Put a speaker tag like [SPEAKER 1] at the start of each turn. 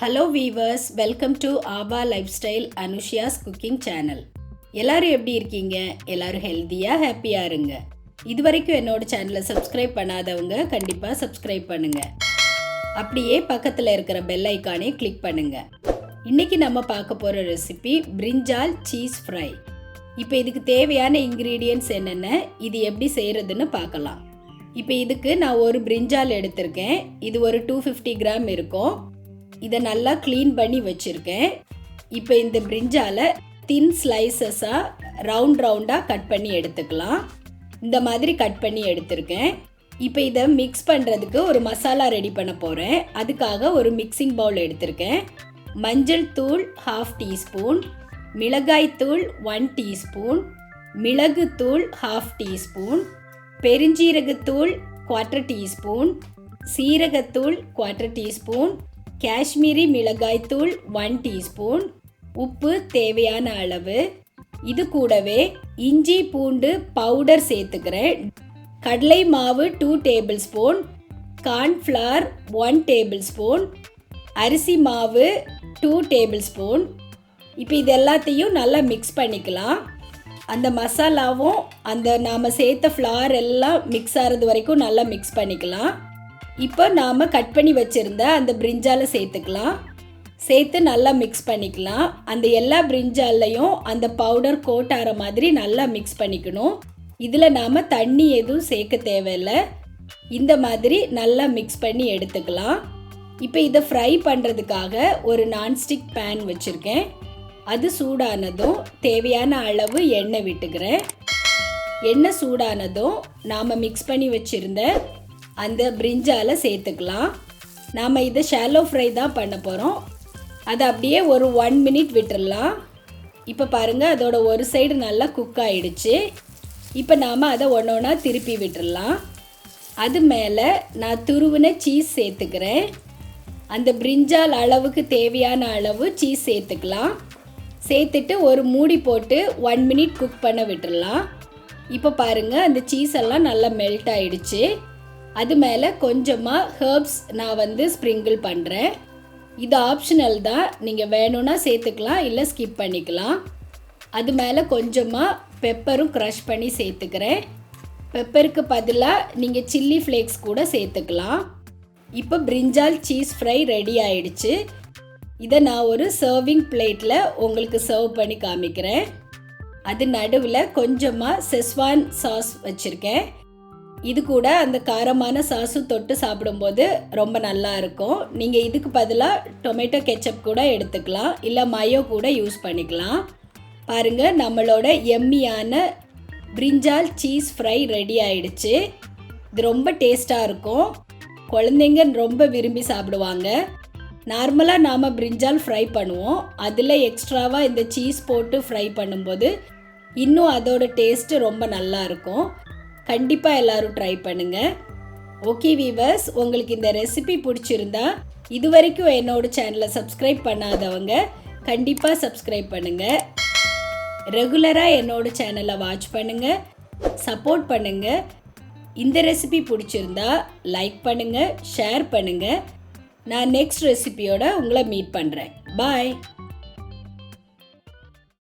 [SPEAKER 1] Hello viewers, welcome to AAVA Lifestyle Anushya's Cooking Channel. எல்லாரும் எப்படி இருக்கீங்க? எல்லாரும் ஹெல்தியா ஹாப்பியா இருங்க. இதுவரைக்கும் என்னோட சேனலை சப்ஸ்கிரைப் பண்ணாதவங்க கண்டிப்பா சப்ஸ்கிரைப் பண்ணுங்க. அப்படியே பக்கத்துல இருக்கிற பெல் ஐகானை கிளிக் பண்ணுங்க. இன்னைக்கு நம்ம பார்க்க போற ரெசிபி பிரிஞ்சால் சீஸ் ஃப்ரை. இப்போ இதுக்கு தேவையான இன்கிரீடியன்ட்ஸ் என்னென்ன, இது எப்படி செய்யறதுன்னு பார்க்கலாம். இப்போ இதுக்கு நான் ஒரு பிரிஞ்சால் எடுத்திருக்கேன். இது ஒரு 250 கிராம் இருக்கும். இதை நல்லா க்ளீன் பண்ணி வச்சுருக்கேன். இப்போ இந்த பிரிஞ்சாலை தின் ஸ்லைசஸாக ரவுண்டாக கட் பண்ணி எடுத்துக்கலாம். இந்த மாதிரி கட் பண்ணி எடுத்திருக்கேன். இப்போ இதை மிக்ஸ் பண்ணுறதுக்கு ஒரு மசாலா ரெடி பண்ண போகிறேன். அதுக்காக ஒரு மிக்சிங் பவுல் எடுத்திருக்கேன். மஞ்சள் தூள் 1/2 டீஸ்பூன், மிளகாய் தூள் 1 டீஸ்பூன், மிளகுத்தூள் 1/2 டீஸ்பூன், பெருஞ்சீரகத்தூள் 1/4 டீஸ்பூன், சீரகத்தூள் 1/4 டீஸ்பூன், காஷ்மீரி மிளகாய் தூள் 1 டீஸ்பூன், உப்பு தேவையான அளவு. இது கூடவே இஞ்சி பூண்டு பவுடர் சேர்த்துக்கிறேன். கடலை மாவு 2 table spoon, cornflour 1 table spoon, அரிசி மாவு 2 டேபிள் ஸ்பூன். இப்போ இது எல்லாத்தையும் நல்லா மிக்ஸ் பண்ணிக்கலாம். அந்த மசாலாவும் அந்த நாம் சேர்த்த ஃப்ளார் எல்லாம் மிக்ஸ் ஆகிறது வரைக்கும் நல்லா மிக்ஸ் பண்ணிக்கலாம். இப்போ நாம் கட் பண்ணி வச்சுருந்த அந்த பிரிஞ்சாலை சேர்த்துக்கலாம். சேர்த்து நல்லா மிக்ஸ் பண்ணிக்கலாம். அந்த எல்லா பிரிஞ்சாலையும் அந்த பவுடர் கோட் ஆகிற மாதிரி நல்லா மிக்ஸ் பண்ணிக்கணும். இதில் நாம் தண்ணி எதுவும் சேர்க்க தேவையில்லை. இந்த மாதிரி நல்லா மிக்ஸ் பண்ணி எடுத்துக்கலாம். இப்போ இதை ஃப்ரை பண்ணுறதுக்காக ஒரு நான்ஸ்டிக் பேன் வச்சுருக்கேன். அது சூடானதும் தேவையான அளவு எண்ணெய் விட்டுக்கிறேன். எண்ணெய் சூடானதும் நாம் மிக்ஸ் பண்ணி வச்சுருந்த அந்த பிரிஞ்சாலை சேர்த்துக்கலாம். நாம் இதை ஷாலோ ஃப்ரை தான் பண்ண போகிறோம். அதை அப்படியே ஒரு 1 மினிட் விட்டுடலாம். இப்போ பாருங்கள், அதோட ஒரு சைடு நல்லா குக் ஆகிடுச்சு. இப்போ நாம் அதை ஒன்றா திருப்பி விட்டுடலாம். அது மேலே நான் துருவின சீஸ் சேர்த்துக்கிறேன். அந்த பிரிஞ்சால் அளவுக்கு தேவையான அளவு சீஸ் சேர்த்துக்கலாம். சேர்த்துட்டு ஒரு மூடி போட்டு 1 மினிட் குக் பண்ண விட்டுடலாம். இப்போ பாருங்கள், அந்த சீஸ் எல்லாம் நல்லா மெல்ட் ஆகிடுச்சு. அது மேலே கொஞ்சமாக ஹெர்ப்ஸ் நான் ஸ்ப்ரிங்கிள் பண்ணுறேன். இது ஆப்ஷனல் தான், நீங்கள் வேணும்னா சேர்த்துக்கலாம், இல்லை ஸ்கிப் பண்ணிக்கலாம். அது மேலே கொஞ்சமாக பெப்பரும் க்ரஷ் பண்ணி சேர்த்துக்கிறேன். பெப்பருக்கு பதிலாக நீங்கள் சில்லி ஃப்ளேக்ஸ் கூட சேர்த்துக்கலாம். இப்போ பிரிஞ்சால் சீஸ் ஃப்ரை ரெடி ஆயிடுச்சு. இதை நான் ஒரு சர்விங் பிளேட்டில் உங்களுக்கு சர்வ் பண்ணி காமிக்கிறேன். அது நடுவில் கொஞ்சமாக செஸ்வான் சாஸ் வச்சுருக்கேன். இது கூட அந்த காரமான சாஸும் தொட்டு சாப்பிடும்போது ரொம்ப நல்லா இருக்கும். நீங்கள் இதுக்கு பதிலாக டொமேட்டோ கெச்சப் கூட எடுத்துக்கலாம், இல்லை மயோ கூட யூஸ் பண்ணிக்கலாம். பாருங்கள், நம்மளோட எம்மியான பிரிஞ்சால் சீஸ் ஃப்ரை ரெடி ஆயிடுச்சு. இது ரொம்ப டேஸ்ட்டாக இருக்கும். குழந்தைங்க ரொம்ப விரும்பி சாப்பிடுவாங்க. நார்மலாக நாம் பிரிஞ்சால் ஃப்ரை பண்ணுவோம். அதில் எக்ஸ்ட்ராவாக இந்த சீஸ் போட்டு ஃப்ரை பண்ணும்போது இன்னும் அதோட டேஸ்ட்டு ரொம்ப நல்லா இருக்கும். கண்டிப்பாக எல்லோரும் ட்ரை பண்ணுங்கள். ஓகே வீவர்ஸ், உங்களுக்கு இந்த ரெசிபி பிடிச்சிருந்தா இது வரைக்கும் என்னோட சேனலை சப்ஸ்கிரைப் பண்ணாதவங்க கண்டிப்பாக சப்ஸ்கிரைப் பண்ணுங்கள். ரெகுலராக என்னோட சேனலை வாட்ச் பண்ணுங்கள், சப்போர்ட் பண்ணுங்கள். இந்த ரெசிபி பிடிச்சிருந்தா லைக் பண்ணுங்கள், ஷேர் பண்ணுங்கள். நான் நெக்ஸ்ட் ரெசிபியோட உங்களை மீட் பண்ணுறேன். பாய்.